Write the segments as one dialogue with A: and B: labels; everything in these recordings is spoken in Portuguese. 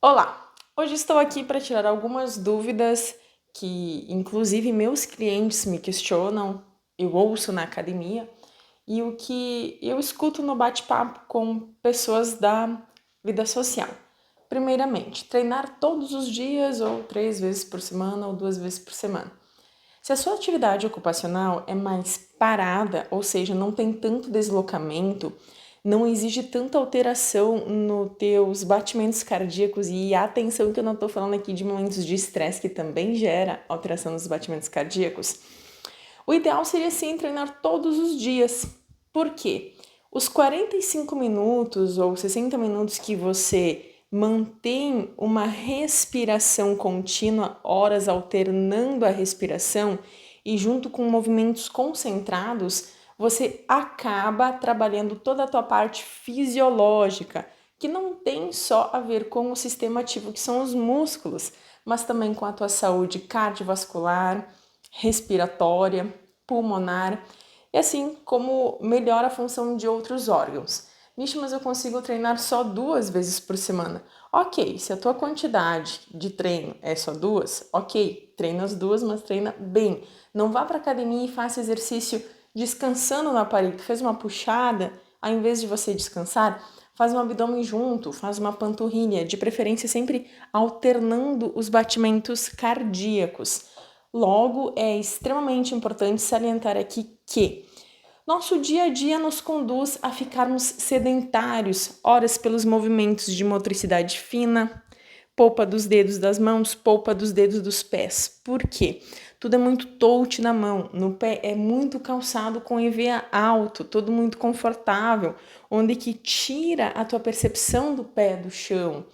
A: Olá! Hoje estou aqui para tirar algumas dúvidas que, inclusive, meus clientes me questionam, eu ouço na academia e o que eu escuto no bate-papo com pessoas da vida social. Primeiramente, treinar todos os dias ou 3 vezes por semana ou 2 vezes por semana. Se a sua atividade ocupacional é mais parada, ou seja, não tem tanto deslocamento, não exige tanta alteração nos teus batimentos cardíacos e atenção que eu não estou falando aqui de momentos de estresse que também gera alteração nos batimentos cardíacos, o ideal seria sim treinar todos os dias. Por quê? Os 45 minutos ou 60 minutos que você mantém uma respiração contínua, horas alternando a respiração e junto com movimentos concentrados, você acaba trabalhando toda a tua parte fisiológica, que não tem só a ver com o sistema ativo, que são os músculos, mas também com a tua saúde cardiovascular, respiratória, pulmonar, e assim como melhora a função de outros órgãos. Nisso, mas eu consigo treinar só 2 vezes por semana. Ok, se a tua quantidade de treino é só 2, ok, treina as 2, mas treina bem. Não vá para academia e faça exercício descansando no aparelho. Tu fez uma puxada, ao invés de você descansar, faz um abdômen junto, faz uma panturrilha, de preferência sempre alternando os batimentos cardíacos. Logo, é extremamente importante salientar aqui que nosso dia a dia nos conduz a ficarmos sedentários, horas pelos movimentos de motricidade fina, polpa dos dedos das mãos, polpa dos dedos dos pés. Por quê? Tudo é muito touch na mão, no pé é muito calçado com EVA alto, tudo muito confortável, onde que tira a tua percepção do pé do chão.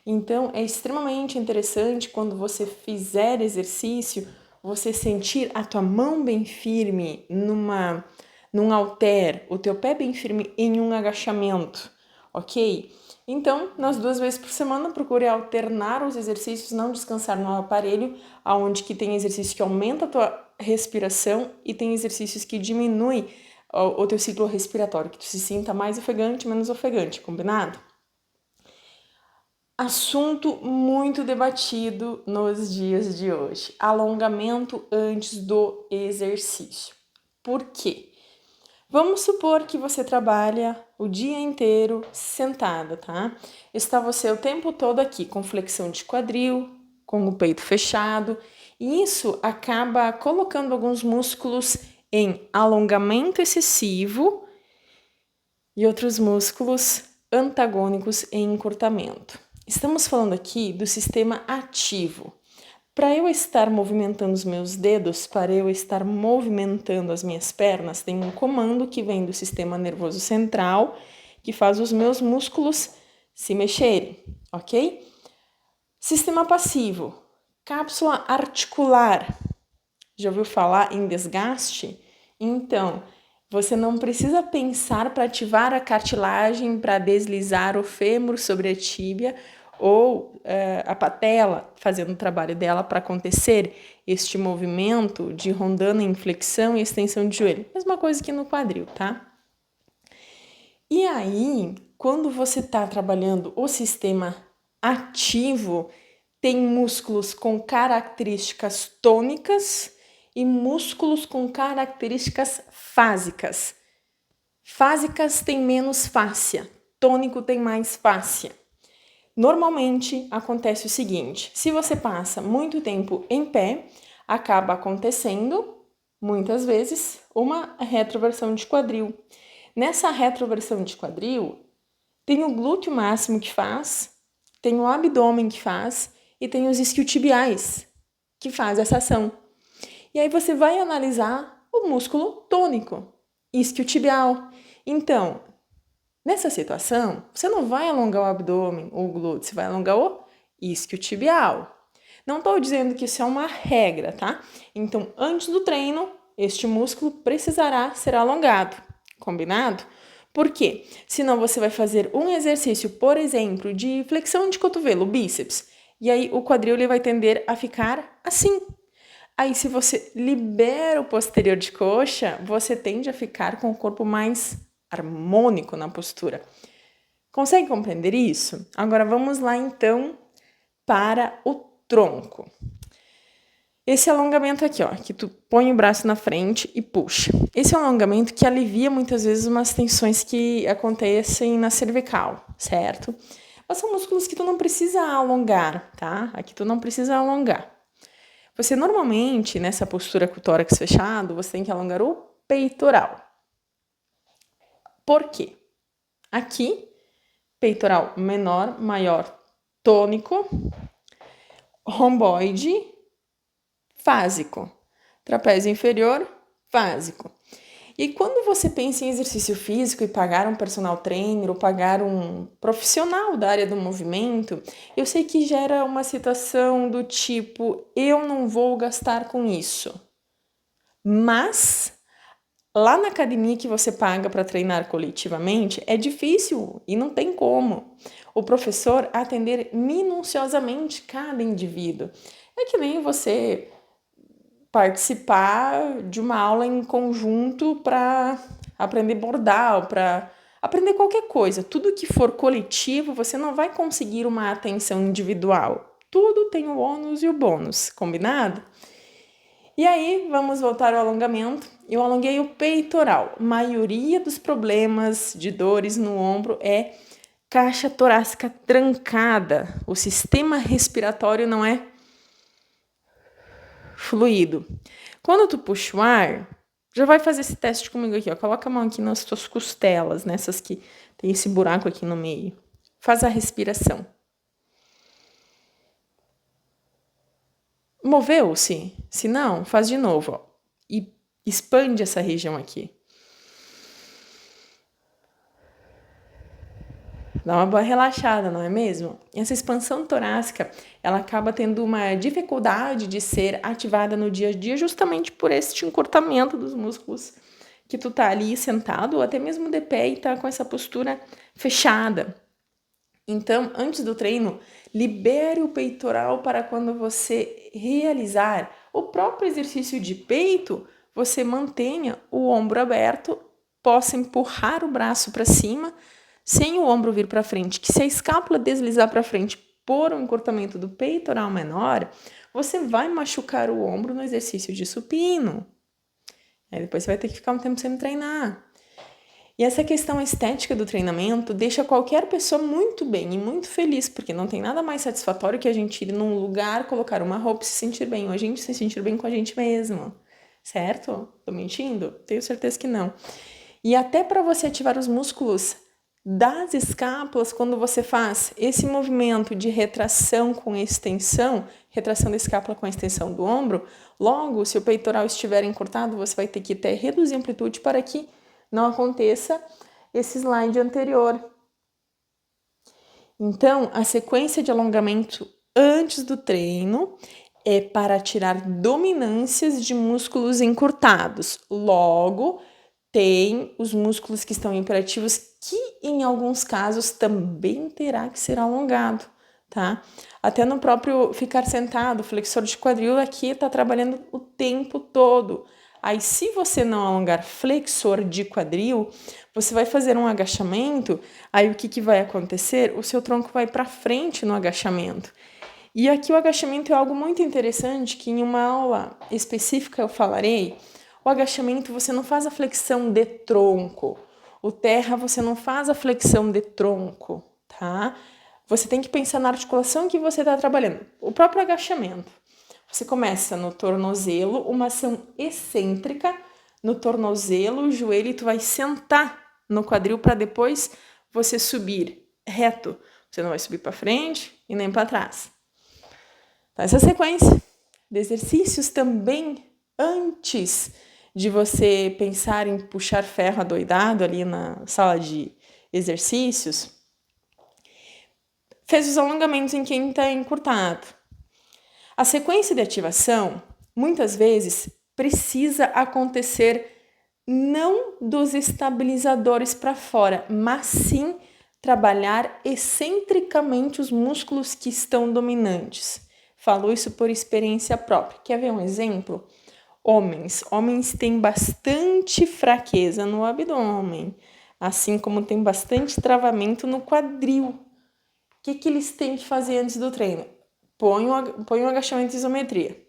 A: Então, é extremamente interessante quando você fizer exercício, você sentir a tua mão bem firme num halter, o teu pé bem firme em um agachamento, ok? Então, nas 2 vezes por semana, procure alternar os exercícios, não descansar no aparelho, aonde que tem exercício que aumenta a tua respiração e tem exercícios que diminuem o teu ciclo respiratório, que tu se sinta mais ofegante, menos ofegante, combinado? Assunto muito debatido nos dias de hoje: alongamento antes do exercício. Por quê? Vamos supor que você trabalha o dia inteiro sentada, tá? Está você o tempo todo aqui com flexão de quadril, com o peito fechado, e isso acaba colocando alguns músculos em alongamento excessivo e outros músculos antagônicos em encurtamento. Estamos falando aqui do sistema ativo. Para eu estar movimentando os meus dedos, para eu estar movimentando as minhas pernas, tem um comando que vem do sistema nervoso central que faz os meus músculos se mexerem, ok? Sistema passivo, cápsula articular. Já ouviu falar em desgaste? Então, você não precisa pensar para ativar a cartilagem, para deslizar o fêmur sobre a tíbia ou a patela, fazendo o trabalho dela para acontecer este movimento de rondando em flexão e extensão de joelho. Mesma coisa que no quadril, tá? E aí, quando você está trabalhando o sistema ativo, tem músculos com características tônicas e músculos com características fásicas. Fásicas tem menos fáscia, tônico tem mais fáscia. Normalmente acontece o seguinte: se você passa muito tempo em pé, acaba acontecendo, muitas vezes, uma retroversão de quadril. Nessa retroversão de quadril, tem o glúteo máximo que faz, tem o abdômen que faz e tem os isquiotibiais que faz essa ação. E aí você vai analisar o músculo tônico, isquiotibial. Então, nessa situação, você não vai alongar o abdômen ou o glúteo, você vai alongar o isquiotibial. Não estou dizendo que isso é uma regra, tá? Então, antes do treino, este músculo precisará ser alongado, combinado? Por quê? Senão você vai fazer um exercício, por exemplo, de flexão de cotovelo, bíceps, e aí o quadril ele vai tender a ficar assim. Aí, se você libera o posterior de coxa, você tende a ficar com o corpo mais harmônico na postura. Consegue compreender isso? Agora vamos lá então para o tronco. Esse alongamento aqui, ó, que tu põe o braço na frente e puxa. Esse é um alongamento que alivia muitas vezes umas tensões que acontecem na cervical, certo? Mas são músculos que tu não precisa alongar, tá? Aqui tu não precisa alongar. Você normalmente, nessa postura com o tórax fechado, você tem que alongar o peitoral. Por quê? Aqui, peitoral menor, maior, tônico, romboide, fásico, trapézio inferior, fásico. E quando você pensa em exercício físico e pagar um personal trainer ou pagar um profissional da área do movimento, eu sei que gera uma situação do tipo, eu não vou gastar com isso. Mas lá na academia que você paga para treinar coletivamente, é difícil e não tem como o professor atender minuciosamente cada indivíduo. É que nem você participar de uma aula em conjunto para aprender bordal, para aprender qualquer coisa. Tudo que for coletivo, você não vai conseguir uma atenção individual. Tudo tem o ônus e o bônus, combinado? E aí, vamos voltar ao alongamento. Eu alonguei o peitoral. A maioria dos problemas de dores no ombro é caixa torácica trancada. O sistema respiratório não é fluido. Quando tu puxa o ar, já vai fazer esse teste comigo aqui, ó. Coloca a mão aqui nas tuas costelas, nessas que tem esse buraco aqui no meio. Faz a respiração. Moveu-se? Se não, faz de novo, ó. E expande essa região aqui. Dá uma boa relaxada, não é mesmo? Essa expansão torácica, ela acaba tendo uma dificuldade de ser ativada no dia a dia justamente por este encurtamento dos músculos que tu tá ali sentado ou até mesmo de pé e tá com essa postura fechada. Então, antes do treino, libere o peitoral para quando você realizar o próprio exercício de peito, você mantenha o ombro aberto, possa empurrar o braço para cima, sem o ombro vir para frente, que se a escápula deslizar para frente por um encurtamento do peitoral menor, você vai machucar o ombro no exercício de supino. Aí depois você vai ter que ficar um tempo sem treinar. E essa questão estética do treinamento deixa qualquer pessoa muito bem e muito feliz, porque não tem nada mais satisfatório que a gente ir num lugar, colocar uma roupa e se sentir bem, ou a gente se sentir bem com a gente mesmo. Certo? Tô mentindo? Tenho certeza que não. E até para você ativar os músculos das escápulas, quando você faz esse movimento de retração com extensão, retração da escápula com a extensão do ombro, logo, se o peitoral estiver encurtado, você vai ter que até reduzir a amplitude para que não aconteça esse slide anterior. Então, a sequência de alongamento antes do treino é para tirar dominâncias de músculos encurtados. Logo, tem os músculos que estão imperativos, que em alguns casos também terá que ser alongado, tá? Até no próprio ficar sentado, o flexor de quadril aqui está trabalhando o tempo todo. Aí, se você não alongar flexor de quadril, você vai fazer um agachamento, aí o que vai acontecer? O seu tronco vai para frente no agachamento. E aqui o agachamento é algo muito interessante, que em uma aula específica eu falarei. O agachamento, você não faz a flexão de tronco. O terra, você não faz a flexão de tronco, tá? Você tem que pensar na articulação que você está trabalhando. O próprio agachamento. Você começa no tornozelo, uma ação excêntrica no tornozelo, o joelho, e tu vai sentar no quadril para depois você subir reto. Você não vai subir para frente e nem para trás. Então, essa sequência de exercícios também antes de você pensar em puxar ferro adoidado ali na sala de exercícios, fez os alongamentos em quem está encurtado. A sequência de ativação, muitas vezes, precisa acontecer não dos estabilizadores para fora, mas sim trabalhar excentricamente os músculos que estão dominantes. Falo isso por experiência própria. Quer ver um exemplo? Homens têm bastante fraqueza no abdômen, assim como tem bastante travamento no quadril. O que eles têm que fazer antes do treino? põe um agachamento de isometria.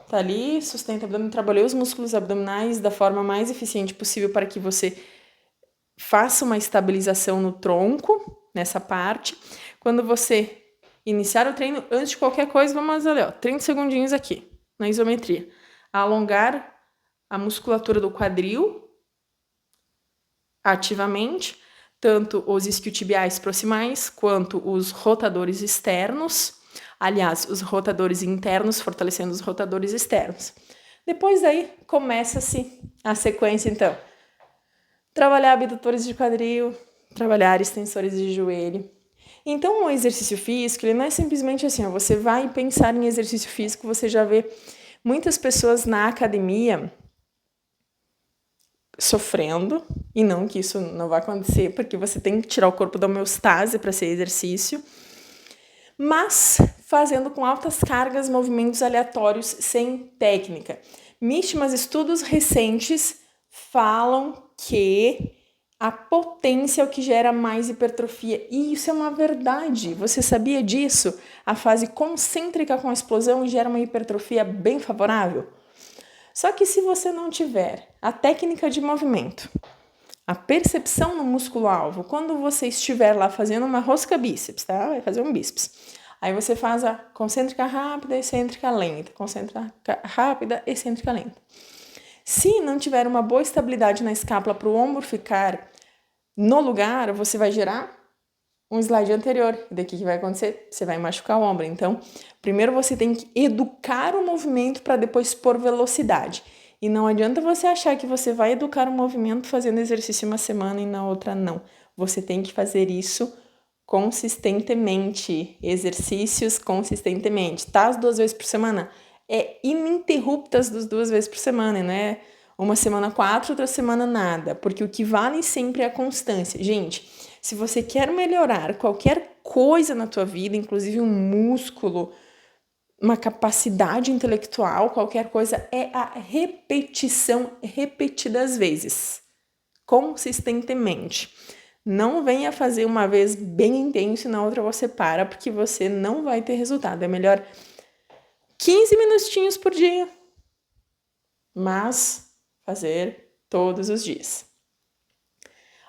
A: Tá ali, sustenta o abdômen, trabalhou os músculos abdominais da forma mais eficiente possível para que você faça uma estabilização no tronco, nessa parte. Quando você iniciar o treino, antes de qualquer coisa, vamos ali, 30 segundinhos aqui, na isometria. Alongar a musculatura do quadril ativamente, tanto os isquiotibiais proximais quanto os rotadores externos. Aliás, os rotadores internos fortalecendo os rotadores externos. Depois daí, começa-se a sequência, então. Trabalhar abdutores de quadril, trabalhar extensores de joelho. Então, o exercício físico, ele não é simplesmente assim, você vai pensar em exercício físico, você já vê muitas pessoas na academia sofrendo, e não que isso não vai acontecer, porque você tem que tirar o corpo da homeostase para ser exercício, mas fazendo com altas cargas, movimentos aleatórios, sem técnica. Mas estudos recentes falam que a potência é o que gera mais hipertrofia. E isso é uma verdade. Você sabia disso? A fase concêntrica com a explosão gera uma hipertrofia bem favorável. Só que se você não tiver a técnica de movimento, a percepção no músculo-alvo, quando você estiver lá fazendo uma rosca bíceps, tá? Vai fazer um bíceps. Aí você faz a concêntrica rápida, excêntrica lenta, concêntrica rápida, excêntrica lenta. Se não tiver uma boa estabilidade na escápula para o ombro ficar no lugar, você vai gerar um slide anterior. E daqui que vai acontecer? Você vai machucar o ombro. Então, primeiro você tem que educar o movimento para depois pôr velocidade. E não adianta você achar que você vai educar o movimento fazendo exercício uma semana e na outra não. Você tem que fazer isso consistentemente. Exercícios consistentemente. Tá? As 2 vezes por semana? É ininterruptas das 2 vezes por semana, né? Uma semana 4, outra semana nada. Porque o que vale sempre é a constância. Gente, se você quer melhorar qualquer coisa na tua vida, inclusive um músculo, uma capacidade intelectual, qualquer coisa, é a repetição repetidas vezes, consistentemente. Não venha fazer uma vez bem intenso e na outra você para, porque você não vai ter resultado. É melhor 15 minutinhos por dia, mas fazer todos os dias.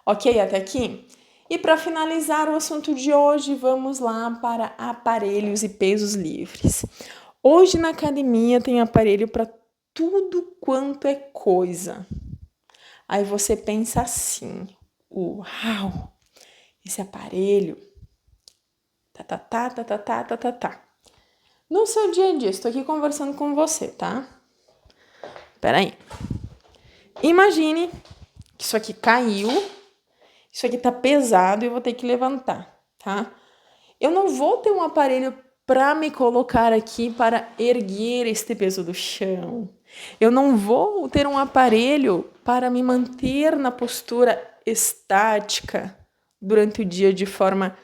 A: Ok, até aqui? E para finalizar o assunto de hoje, vamos lá para aparelhos e pesos livres. Hoje na academia tem aparelho para tudo quanto é coisa. Aí você pensa assim, uau, esse aparelho, tá. No seu dia a dia, estou aqui conversando com você, tá? Peraí. Imagine que isso aqui caiu, isso aqui tá pesado e eu vou ter que levantar, tá? Eu não vou ter um aparelho para me colocar aqui para erguer este peso do chão. Eu não vou ter um aparelho para me manter na postura estática durante o dia de forma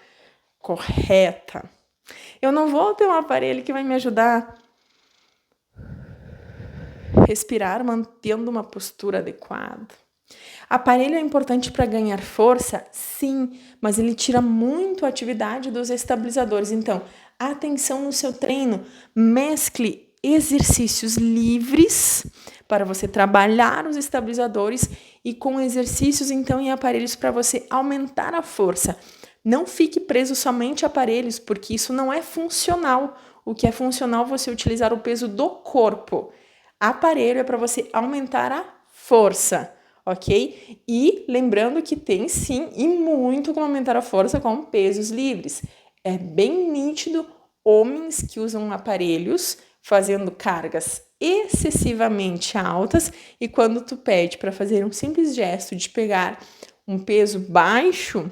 A: correta. Eu não vou ter um aparelho que vai me ajudar a respirar mantendo uma postura adequada. Aparelho é importante para ganhar força? Sim, mas ele tira muito a atividade dos estabilizadores. Então, atenção no seu treino, mescle exercícios livres para você trabalhar os estabilizadores e com exercícios então em aparelhos para você aumentar a força. Não fique preso somente a aparelhos, porque isso não é funcional. O que é funcional é você utilizar o peso do corpo. Aparelho é para você aumentar a força. Ok? E lembrando que tem sim e muito como aumentar a força com pesos livres. É bem nítido homens que usam aparelhos fazendo cargas excessivamente altas e quando tu pede para fazer um simples gesto de pegar um peso baixo,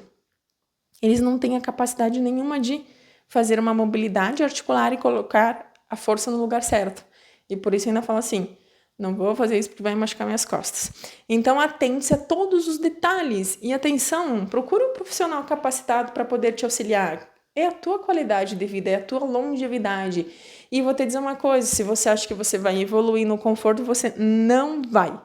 A: eles não têm a capacidade nenhuma de fazer uma mobilidade articular e colocar a força no lugar certo. E por isso ainda falo assim, não vou fazer isso porque vai machucar minhas costas. Então, atente-se a todos os detalhes. E atenção, procure um profissional capacitado para poder te auxiliar. É a tua qualidade de vida, é a tua longevidade. E vou te dizer uma coisa, se você acha que você vai evoluir no conforto, você não vai.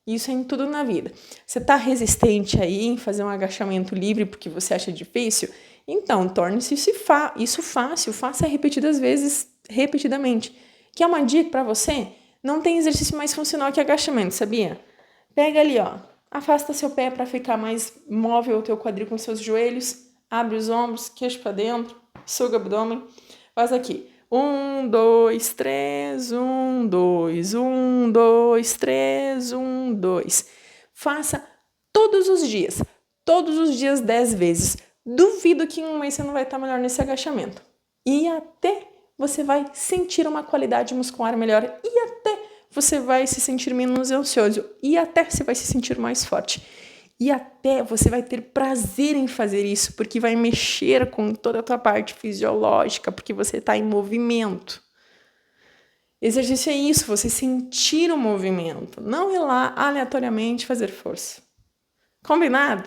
A: Isso é em tudo na vida. Você está resistente aí em fazer um agachamento livre porque você acha difícil? Então, torne-se isso fácil, faça repetidas vezes, repetidamente. Que é uma dica para você? Não tem exercício mais funcional que agachamento, sabia? Pega ali, ó, afasta seu pé para ficar mais móvel o teu quadril com seus joelhos, abre os ombros, queixo para dentro, suga o abdômen, faz aqui. 1, 2, 3, 1, 2, 1, 2, 3, 1, 2. Faça todos os dias 10 vezes. Duvido que em um mês você não vai estar melhor nesse agachamento. E até você vai sentir uma qualidade muscular melhor. E até você vai se sentir menos ansioso. E até você vai se sentir mais forte. E até você vai ter prazer em fazer isso, porque vai mexer com toda a tua parte fisiológica, porque você está em movimento. Exercício é isso, você sentir o movimento, não ir lá aleatoriamente fazer força. Combinado?